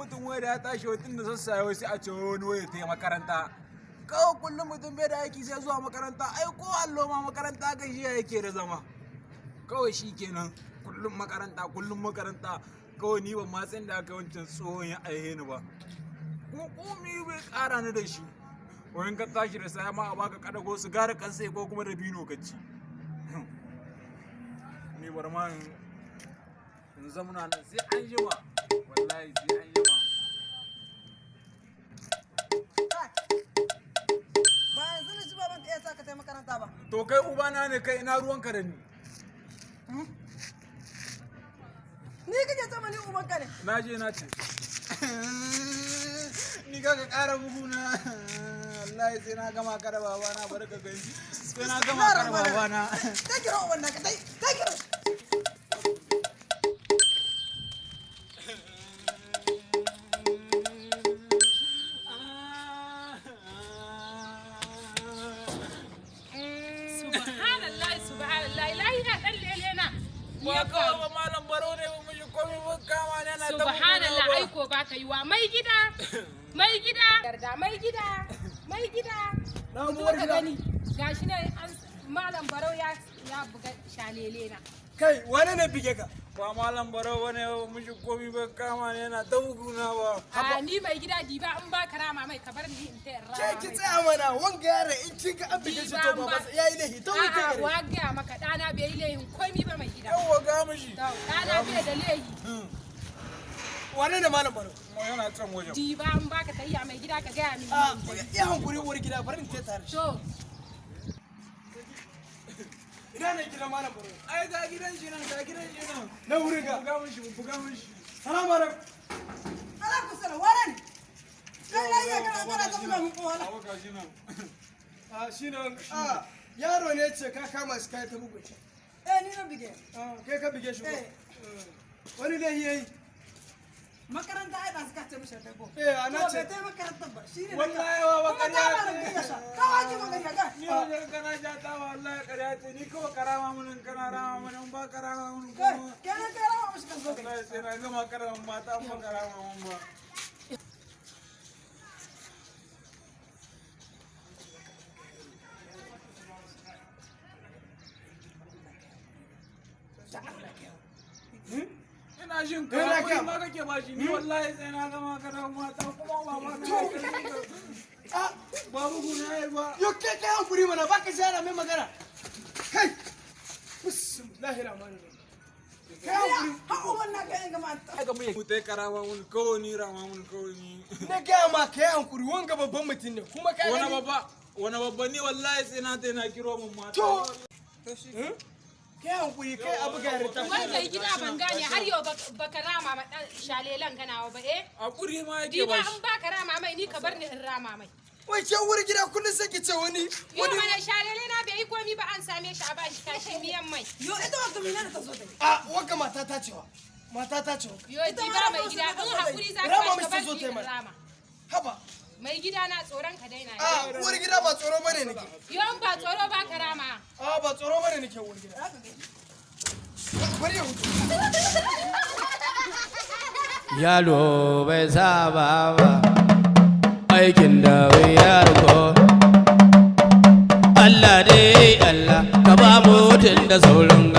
mutum wai da ya tashi wai tun da sassaye wai sai a ce wani wai ta yi makaranta. Kawai kullum mutum bai da aiki sai zuwa makaranta, ai ko allo ma makaranta gajiya yake da zama. Kawai shi kenan kullum makaranta kawai ni ban ma san da aka wancan tsohon ya aihe ni ba. Kuma komi bai kara ni da shi. Wayan ka tashi da saya ma a baka kadago sigara kan sai ko kuma da bino ka ci. Ni bar ma in zamuna nan sai an jima. Wallahi sai an jima. Ba yanzu ne shi baban ka iya sa ka tai makaranta ba. To kai ubana ne kai ina ruwanka da ni. Ni kake sama ni uban ka ne. Na je na ce. Ni ka ƙara buguna. Wallahi sai na gama ka da babana bari ka gani. Sai na gama ka da babana. Ta kira uban naka ta kira. Wa kawai ba malam baro ne ba mishi komai ba kama ne na ta subhanallah aiko ba ka yi wa mai gida yarda mai gida Na zo ka gani gashi ne malam baro ya buga shalele na Kai wane ne bige ka? ba malam baro ba ne ba mishi komai ba kama ne na ta buguna ba. a ni mai gida diba in ba ka rama mai ka bar ni in ta rama Ke ki tsaya mana wanga yare in kin ga an bige shi to ba yayi lahi to mu a'a kai. wa ga maka dana bai yi lehin komai ba mai gida Yawwa ga mishi. dana bai da lehi Wane ne malam baro? Mu yana can wajen. diba in ba ka tayya mai gida ka gaya min A ya hankuri uwar gida bari in tare shi. to Ina ne gidan malam baro? Ai ga gidan shi nan ga gidan shi nan. Na wurin ga. Buga mishi. Salamu alaikum. Alaikum salam waran. Kai lai ya kana ta buga mun kowa. Awo ga shi nan. Shi ne yaro ne ce ka kama shi kai ta bugu shi. Ni na bige. Kai ka bige shi ko? Wani ne yayi? Makaranta ai ba su kace mishi kai ko? Ana ce. Bai makaranta ba. Shi ne. Wallahi wa bakariya ce. Kawa ki magana ga. Ni wajen kana ja ta wallahi ƙarya ce ni kawai karama mun kana rama mun ba karama mun Kai, kuma. kenan kai rawa mishi kan zo kai. Wallahi sai na gama karama mata an ba karama mun ba. Ina jin Ina kai ma kake ba shi ni wallahi sai na gama karama mata kuma ba ma ka. Babu guna ba. Yo kai kai hankuri mana baka jara mai magana. Kai. Bismillahir rahmanir rahim. Kai hankuri. Ha uban na kai ga mata. Ga mu tai karama mun kawai ni rama mun kawai ni. Na ga ma kai hankuri wanga babban mutum ne kuma kai wani babba ni wallahi sai na tai na kiro mun mata. To. Kai hankuri kai abu ga yarda. wai mai gida ban gane har yau baka rama ma shalelan kana ba Hakuri ma yake diba ba in shi. ba ka rama mai ni ka bar ni in rama mai Wai ke wuri gida kullun sai ki ce wani yau mana shalele na bai yi komi ba an same shi a bashi kashi miyan mai Yo ita wata mina ta zo ta. Wanga mata ta cewa. Mata ta cewa. yo diba mai gida in hakuri za ka Rama bashi ka mishi bar zo ni ta in mana. rama Haba. mai gida na tsoron ka daina Wuri gida ba tsoro bane nake. yo in ba tsoro ba ka rama Ba tsoro bane nake wuri gida. Bari ya hutu. Yalo bai saba ba aikin da wuyar ko Allah dai Allah ka ba mutum da saurin